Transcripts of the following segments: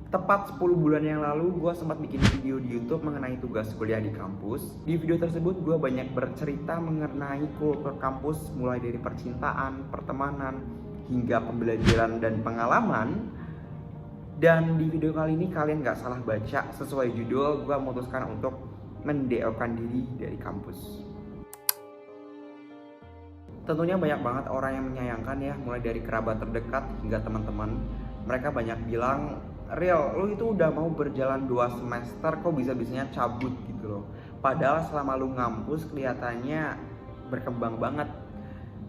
Tepat 10 bulan yang lalu, gue sempat bikin video di YouTube mengenai tugas kuliah di kampus. Di video tersebut, gue banyak bercerita mengenai kultur kampus, mulai dari percintaan, pertemanan, hingga pembelajaran dan pengalaman. Dan di video kali ini kalian gak salah baca, sesuai judul, gue memutuskan untuk mendeokan diri dari kampus. Tentunya banyak banget orang yang menyayangkan ya, mulai dari kerabat terdekat hingga teman-teman. Mereka banyak bilang, "Real, lu itu udah mau berjalan 2 semester kok bisa-bisanya cabut gitu loh. Padahal selama lu ngampus kelihatannya berkembang banget.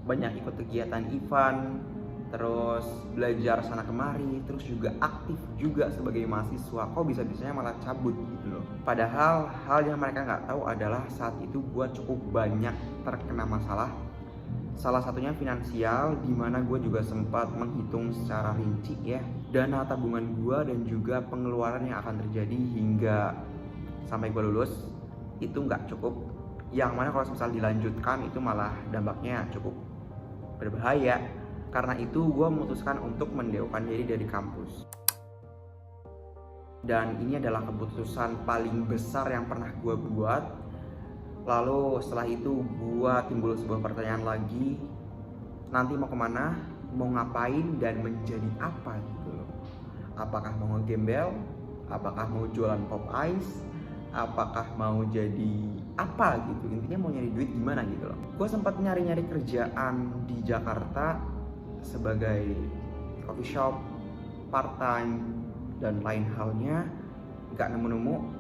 Banyak ikut kegiatan event, terus belajar sana kemari, terus juga aktif juga sebagai mahasiswa. Kok bisa-bisanya malah cabut gitu loh." Padahal hal yang mereka nggak tahu adalah saat itu gua cukup banyak terkena masalah. Salah satunya finansial, dimana gue juga sempat menghitung secara rinci ya dana tabungan gue dan juga pengeluaran yang akan terjadi hingga sampai gue lulus itu nggak cukup. Yang mana kalau misal dilanjutkan itu malah dampaknya cukup berbahaya. Karena itu gue memutuskan untuk mendeokan diri dari kampus. Dan ini adalah keputusan paling besar yang pernah gue buat. Lalu setelah itu gua timbul sebuah pertanyaan lagi, nanti mau kemana, mau ngapain, dan menjadi apa gitu loh. Apakah mau ngegembel, apakah mau jualan pop ice, apakah mau jadi apa gitu. Intinya mau nyari duit gimana gitu loh. Gua sempat nyari-nyari kerjaan di Jakarta sebagai coffee shop, part time, dan lain halnya, gak nemu-nemu.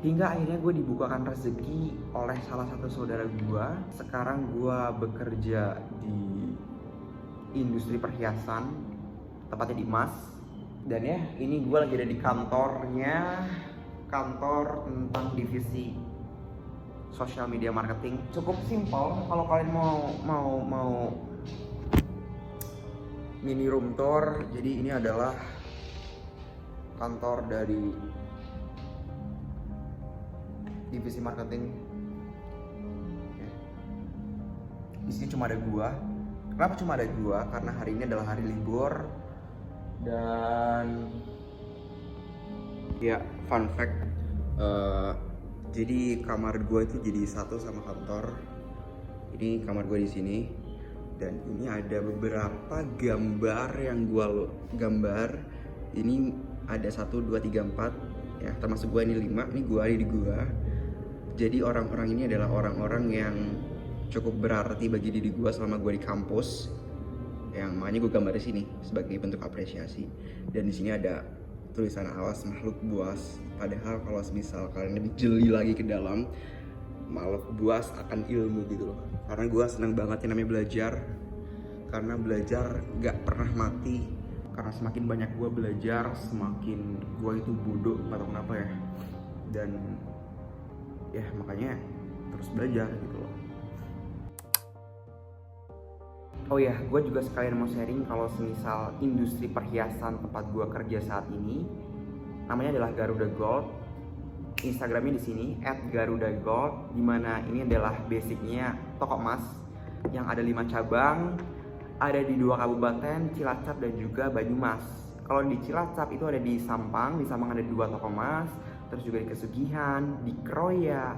Hingga akhirnya gue dibukakan rezeki oleh salah satu saudara gue. Sekarang gue bekerja di industri perhiasan, tepatnya di emas. Dan ya, ini gue lagi ada di kantornya, kantor tentang divisi social media marketing. Cukup simpel. Kalau kalian mau mini room tour, jadi ini adalah kantor dari divisi marketing. Di sini cuma ada gua. Kenapa cuma ada gua? Karena hari ini adalah hari libur. Dan ya, fun fact, jadi kamar gua itu jadi satu sama kantor. Ini kamar gua di sini. Dan ini ada beberapa gambar yang gua gambar. Ini ada 1, 2, 3, 4 ya, termasuk gua ini 5. Ini gua di gua. Jadi orang-orang ini adalah orang-orang yang cukup berarti bagi diri gue selama gue di kampus. Yang makanya gue gambar di sini sebagai bentuk apresiasi. Dan di sini ada tulisan "awas makhluk buas". Padahal kalau misal kalian lebih jeli lagi ke dalam, makhluk buas akan ilmu gitu loh. Karena gue senang banget yang namanya belajar. Karena belajar gak pernah mati. Karena semakin banyak gue belajar, semakin gue itu bodoh atau kenapa ya. Dan ya makanya terus belajar gitu loh. Oh ya, gue juga sekalian mau sharing kalau semisal industri perhiasan tempat gue kerja saat ini namanya adalah Garuda Gold. Instagramnya di sini @garudagold, dimana ini adalah basicnya toko emas yang ada 5 cabang, ada di 2 kabupaten, Cilacap dan juga Banyumas. Kalau di Cilacap itu ada di Sampang ada 2 toko emas, terus juga di Kesugihan, di Kroya.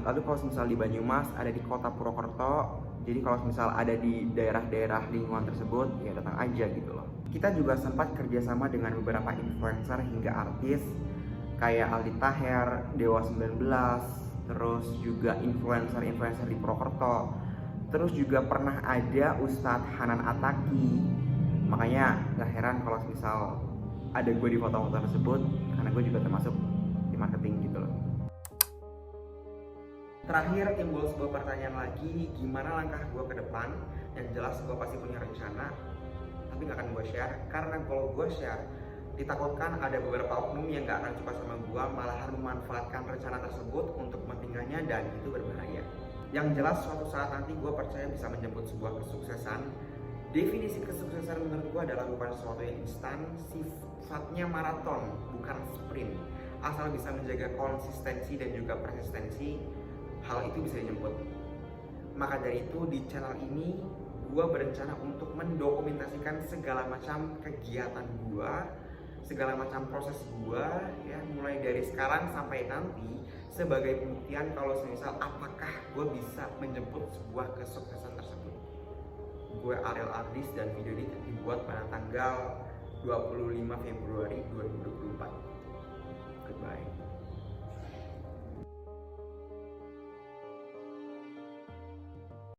Lalu kalau misal di Banyumas ada di kota Purwokerto. Jadi kalau misal ada di daerah-daerah lingkungan tersebut, ya datang aja gitu loh. Kita juga sempat kerjasama dengan beberapa influencer hingga artis kayak Aldi Taher, Dewa 19, terus juga influencer di Purwokerto. Terus juga pernah ada Ustadz Hanan Ataki. Makanya gak heran kalau misal ada gue di foto-foto tersebut, karena gue juga termasuk di marketing gitu loh. Terakhir timbul sebuah pertanyaan lagi, gimana langkah gue ke depan? Yang jelas gue pasti punya rencana, tapi gak akan gue share. Karena kalau gue share, ditakutkan ada beberapa oknum yang gak akan suka sama gue, malahan memanfaatkan rencana tersebut untuk kepentingannya, dan itu berbahaya. Yang jelas suatu saat nanti gue percaya bisa menjemput sebuah kesuksesan. Definisi kesuksesan menurut gue adalah bukan sesuatu yang instan, sifatnya maraton, bukan sprint. Asal bisa menjaga konsistensi dan juga persistensi, hal itu bisa dijemput. Maka dari itu di channel ini gue berencana untuk mendokumentasikan segala macam kegiatan gue, segala macam proses gue, ya, mulai dari sekarang sampai nanti, sebagai pembuktian kalau semisal apakah gue bisa menjemput sebuah kesuksesan tersebut. Gue Ariel Ardis dan video ini dibuat pada tanggal 25 Februari 2024.